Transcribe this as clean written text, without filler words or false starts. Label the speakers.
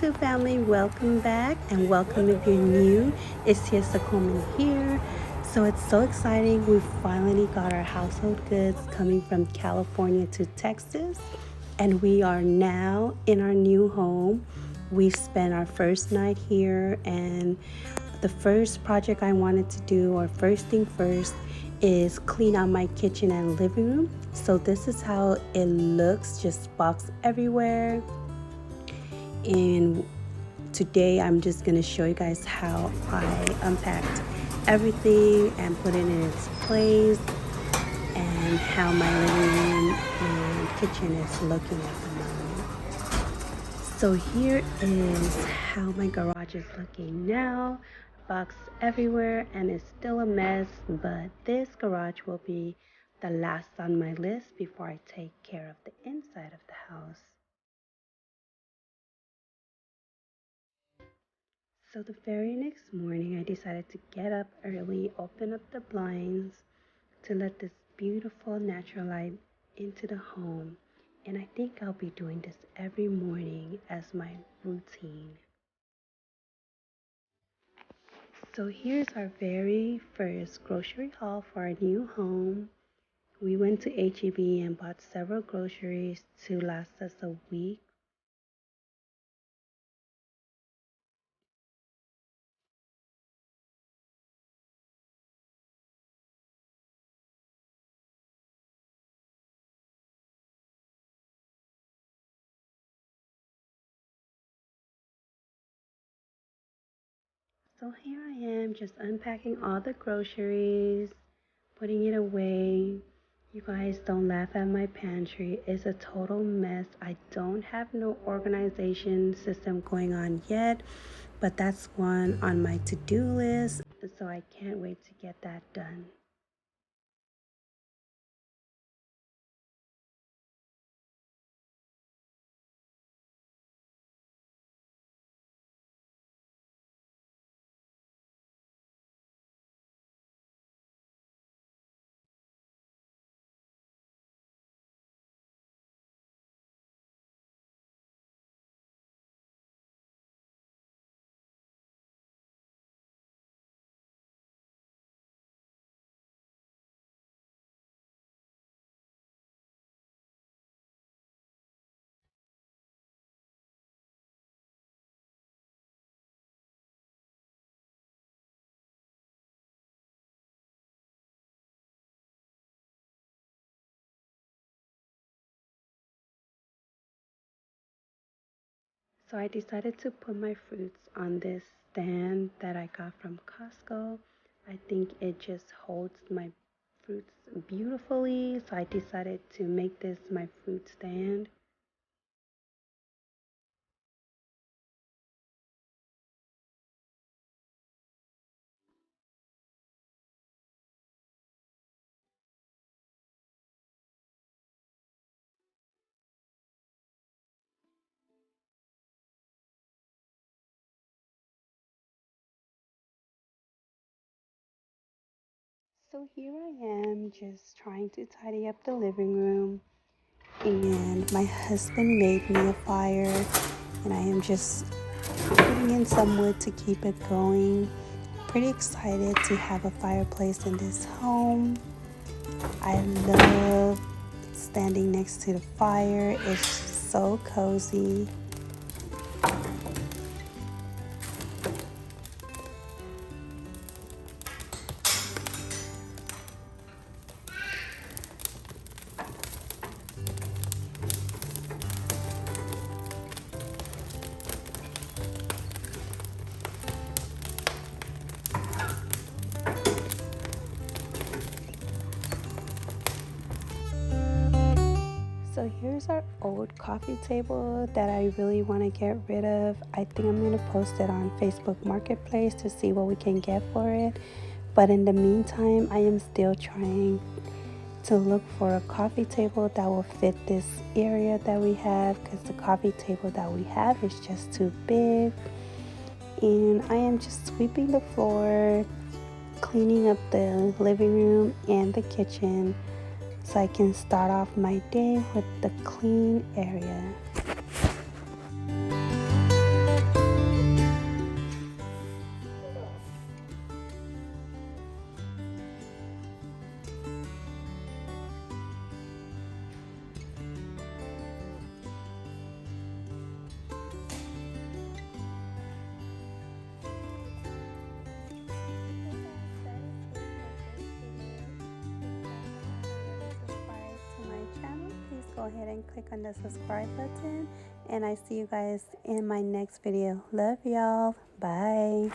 Speaker 1: YouTube family, welcome back, and welcome if you're new. It's Siesta Coleman here. So it's so exciting. We finally got our household goods coming from California to Texas, and we are now in our new home. We spent our first night here, and the first project I wanted to do, or first thing first, is clean out my kitchen and living room. So this is how it looks, just box everywhere. And today I'm just going to show you guys how I unpacked everything and put it in its place, and how my living room and kitchen is looking at the moment. So here is how my garage is looking now. Box everywhere, and it's still a mess, but this garage will be the last on my list before I take care of the inside of the house. So the very next morning, I decided to get up early, open up the blinds to let this beautiful natural light into the home. And I think I'll be doing this every morning as my routine. So here's our very first grocery haul for our new home. We went to H-E-B and bought several groceries to last us a week. So here I am just unpacking all the groceries, putting it away. You guys, don't laugh at my pantry. It's a total mess. I don't have no organization system going on yet, but that's one on my to-do list, so I can't wait to get that done. So I decided to put my fruits on this stand that I got from Costco. I think it just holds my fruits beautifully, so I decided to make this my fruit stand. So here I am just trying to tidy up the living room, and my husband made me a fire, and I am just putting in some wood to keep it going. Pretty excited to have a fireplace in this home. I love standing next to the fire. It's so cozy. So here's our old coffee table that I really want to get rid of. I think I'm going to post it on Facebook Marketplace to see what we can get for it. But in the meantime, I am still trying to look for a coffee table that will fit this area that we have, because the coffee table that we have is just too big. And I am just sweeping the floor, cleaning up the living room and the kitchen, so I can start off my day with the clean area. go ahead and click on the subscribe button. And I see you guys in my next video. Love y'all. Bye.